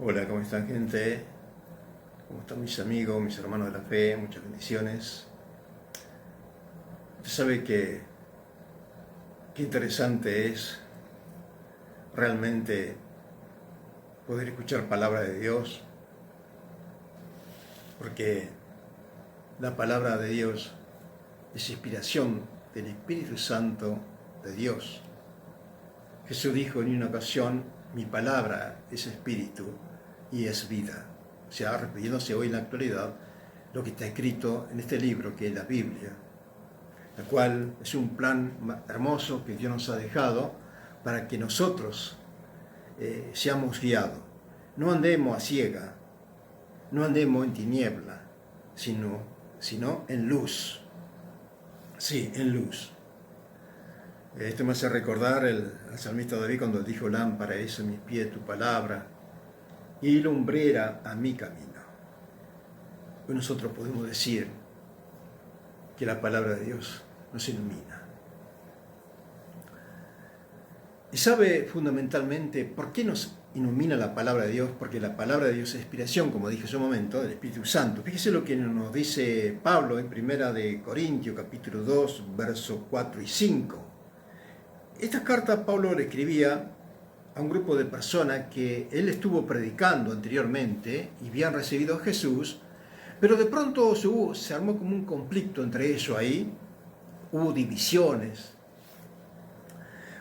Hola, ¿cómo están, gente? ¿Cómo están mis amigos, mis hermanos de la fe? Muchas bendiciones. Usted sabe que qué interesante es realmente poder escuchar palabra de Dios, porque la palabra de Dios es inspiración del Espíritu Santo de Dios. Jesús dijo en una ocasión: mi palabra es espíritu y es vida. O sea, refiriéndose hoy en la actualidad lo que está escrito en este libro, que es la Biblia, la cual es un plan hermoso que Dios nos ha dejado para que nosotros seamos guiados. No andemos a ciega, no andemos en tiniebla, sino en luz. Sí, en luz. Esto me hace recordar al salmista David cuando dijo: lámpara es a mis pies tu palabra y lumbrera a mi camino. Hoy nosotros podemos decir que la palabra de Dios nos ilumina. Y sabe fundamentalmente por qué nos ilumina la palabra de Dios, porque la palabra de Dios es inspiración, como dije hace un momento, del Espíritu Santo. Fíjese lo que nos dice Pablo en 1 de Corintios, capítulo 2, versos 4 y 5. Esta carta Pablo le escribía a un grupo de personas que él estuvo predicando anteriormente y habían recibido a Jesús, pero de pronto se armó como un conflicto entre ellos ahí, hubo divisiones.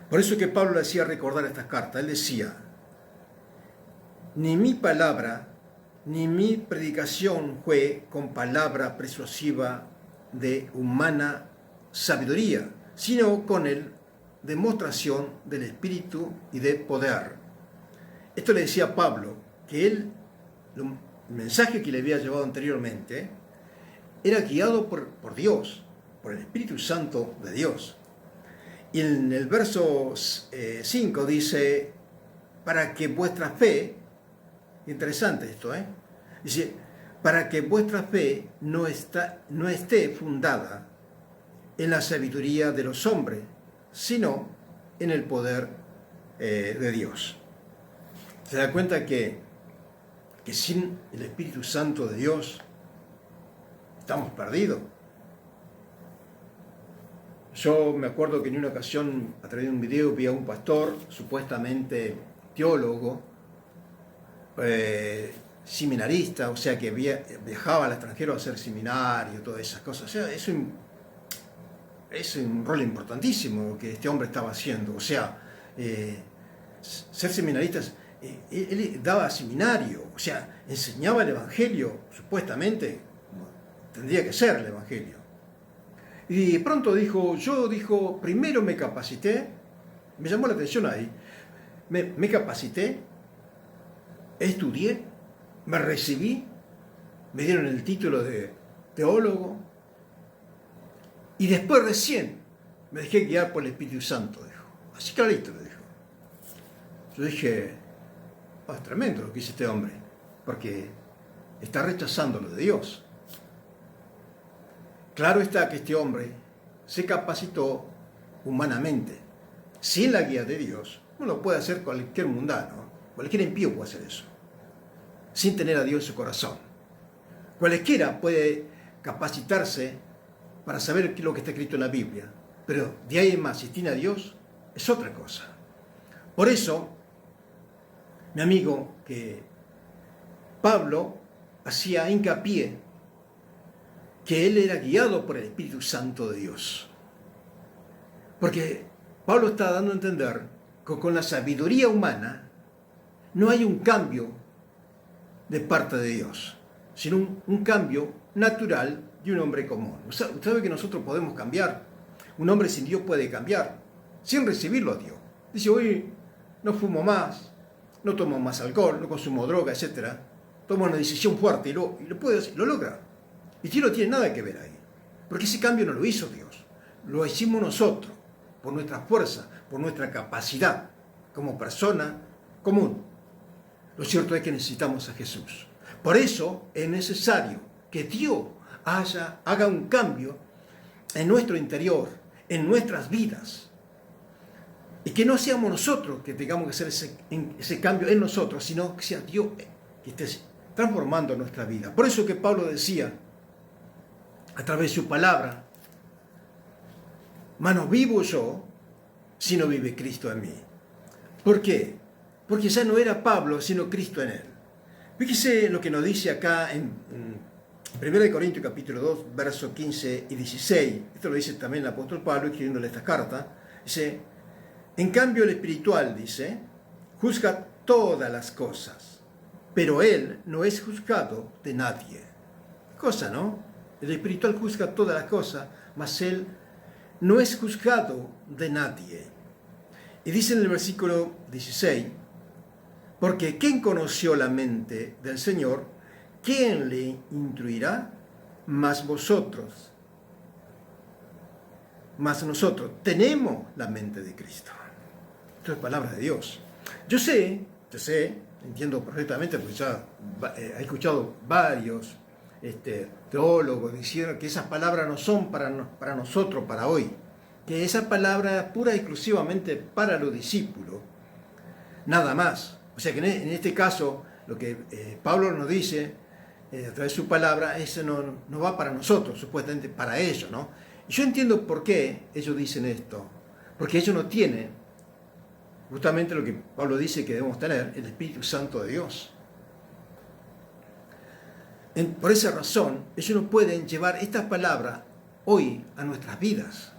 Por eso que Pablo le hacía recordar estas cartas. Él decía: ni mi palabra, ni mi predicación fue con palabra persuasiva de humana sabiduría, sino con el demostración del Espíritu y de poder. Esto le decía Pablo, que el mensaje que le había llevado anteriormente era guiado por Dios, por el Espíritu Santo de Dios. Y en el verso 5 dice: para que vuestra fe, interesante esto, dice, para que vuestra fe no esté fundada en la sabiduría de los hombres, sino en el poder de Dios. Se da cuenta que sin el Espíritu Santo de Dios estamos perdidos. Yo me acuerdo que en una ocasión, a través de un video, vi a un pastor, supuestamente teólogo, seminarista, o sea que viajaba al extranjero a hacer seminario, todas esas cosas. O sea, es un rol importantísimo que este hombre estaba haciendo. O sea, ser seminarista, él daba seminario, o sea, enseñaba el Evangelio, supuestamente, como tendría que ser el Evangelio. Y de pronto dijo, primero me capacité, me llamó la atención ahí, me capacité, estudié, me recibí, me dieron el título de teólogo, y después recién me dejé guiar por el Espíritu Santo, dijo. Así clarito le dijo. Yo dije: es tremendo lo que dice este hombre, porque está rechazando lo de Dios. Claro está que este hombre se capacitó humanamente. Sin la guía de Dios, no lo puede hacer cualquier mundano, cualquier impío puede hacer eso, sin tener a Dios en su corazón. Cualquiera puede capacitarse para saber qué es lo que está escrito en la Biblia, pero de ahí en más, si tiene a Dios, es otra cosa. Por eso, mi amigo, que Pablo hacía hincapié que él era guiado por el Espíritu Santo de Dios. Porque Pablo está dando a entender que con la sabiduría humana no hay un cambio de parte de Dios, sino un cambio natural de un hombre común. Usted sabe que nosotros podemos cambiar. Un hombre sin Dios puede cambiar, sin recibirlo a Dios. Dice: hoy no fumo más, no tomo más alcohol, no consumo droga, etc. Toma una decisión fuerte y lo puede hacer, lo logra. Y Dios no tiene nada que ver ahí, porque ese cambio no lo hizo Dios, lo hicimos nosotros, por nuestra fuerza, por nuestra capacidad, como persona común. Lo cierto es que necesitamos a Jesús. Por eso es necesario que Dios haga un cambio en nuestro interior, en nuestras vidas. Y que no seamos nosotros que tengamos que hacer ese cambio en nosotros, sino que sea Dios que esté transformando nuestra vida. Por eso que Pablo decía, a través de su palabra, mas no vivo yo, sino vive Cristo en mí. ¿Por qué? Porque ya no era Pablo, sino Cristo en él. Fíjese lo que nos dice acá en 1 Corintios capítulo 2, versos 15 y 16. Esto lo dice también el apóstol Pablo escribiéndole esta carta. Dice, en cambio el espiritual, dice, juzga todas las cosas, pero él no es juzgado de nadie. Cosa, ¿no? El espiritual juzga todas las cosas, mas él no es juzgado de nadie. Y dice en el versículo 16, porque ¿quién conoció la mente del Señor? ¿Quién le instruirá? Mas vosotros, mas nosotros tenemos la mente de Cristo. Esto es palabra de Dios. Yo sé, entiendo perfectamente, porque ya he escuchado varios teólogos diciendo que esas palabras no son para nosotros, para hoy, que esa palabra es pura y exclusivamente para los discípulos, nada más. O sea que en este caso, lo que Pablo nos dice a través de su palabra, eso no va para nosotros, supuestamente para ellos, ¿no? Y yo entiendo por qué ellos dicen esto, porque ellos no tienen justamente lo que Pablo dice que debemos tener, el Espíritu Santo de Dios. Por esa razón, ellos no pueden llevar estas palabras hoy a nuestras vidas,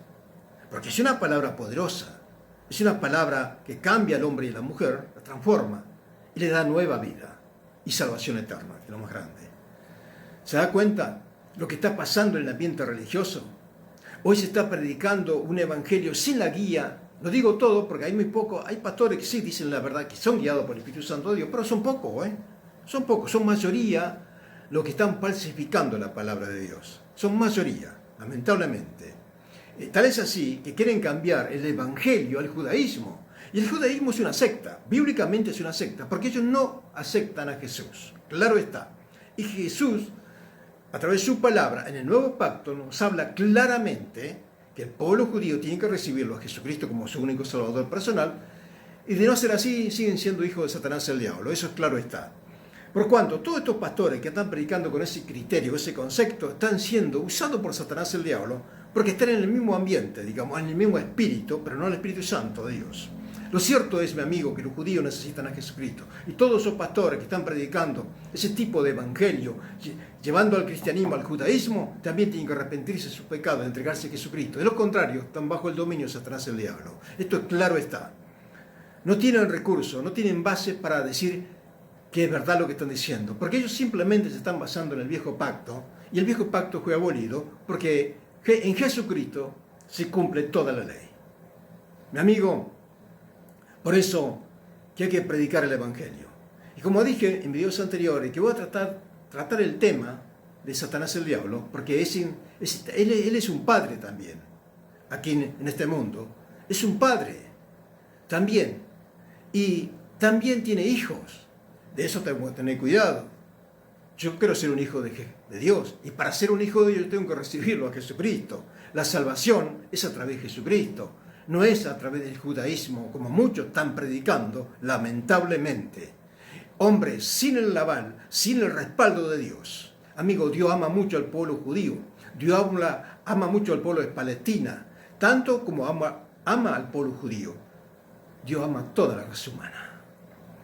porque es una palabra poderosa, es una palabra que cambia al hombre y a la mujer, la transforma y le da nueva vida y salvación eterna, que es lo más grande. ¿Se da cuenta lo que está pasando en el ambiente religioso? Hoy se está predicando un evangelio sin la guía. No digo todo porque hay muy poco, hay pastores que sí dicen la verdad, que son guiados por el Espíritu Santo de Dios, pero son pocos, son pocos, son mayoría los que están falsificando la palabra de Dios. Son mayoría, lamentablemente. Tal es así que quieren cambiar el evangelio al judaísmo. Y el judaísmo es una secta, bíblicamente es una secta, porque ellos no aceptan a Jesús. Claro está. Y Jesús, a través de su palabra, en el nuevo pacto, nos habla claramente que el pueblo judío tiene que recibirlo a Jesucristo como su único salvador personal, y de no ser así, siguen siendo hijos de Satanás el diablo. Eso es claro está. Por cuanto todos estos pastores que están predicando con ese criterio, ese concepto, están siendo usados por Satanás el diablo, porque están en el mismo ambiente, digamos, en el mismo espíritu, pero no el Espíritu Santo de Dios. Lo cierto es, mi amigo, que los judíos necesitan a Jesucristo. Y todos esos pastores que están predicando ese tipo de evangelio, llevando al cristianismo, al judaísmo, también tienen que arrepentirse de sus pecados, entregarse a Jesucristo. De lo contrario, están bajo el dominio de Satanás el diablo. Esto es claro está. No tienen recursos, no tienen base para decir que es verdad lo que están diciendo, porque ellos simplemente se están basando en el viejo pacto, y el viejo pacto fue abolido porque en Jesucristo se cumple toda la ley. Mi amigo, por eso que hay que predicar el evangelio. Y como dije en videos anteriores, que voy a tratar el tema de Satanás el diablo, porque él es un padre también, aquí en este mundo. Es un padre también, y también tiene hijos. De eso tengo que tener cuidado. Yo quiero ser un hijo de Dios, y para ser un hijo de Dios tengo que recibirlo a Jesucristo. La salvación es a través de Jesucristo, no es a través del judaísmo, como muchos están predicando, lamentablemente. Hombres sin el aval, sin el respaldo de Dios. Amigo, Dios ama mucho al pueblo judío, Dios ama mucho al pueblo de Palestina, tanto como ama al pueblo judío. Dios ama toda la raza humana.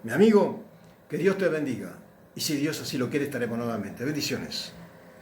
Mi amigo, que Dios te bendiga. Y si Dios así lo quiere, estaremos nuevamente. Bendiciones.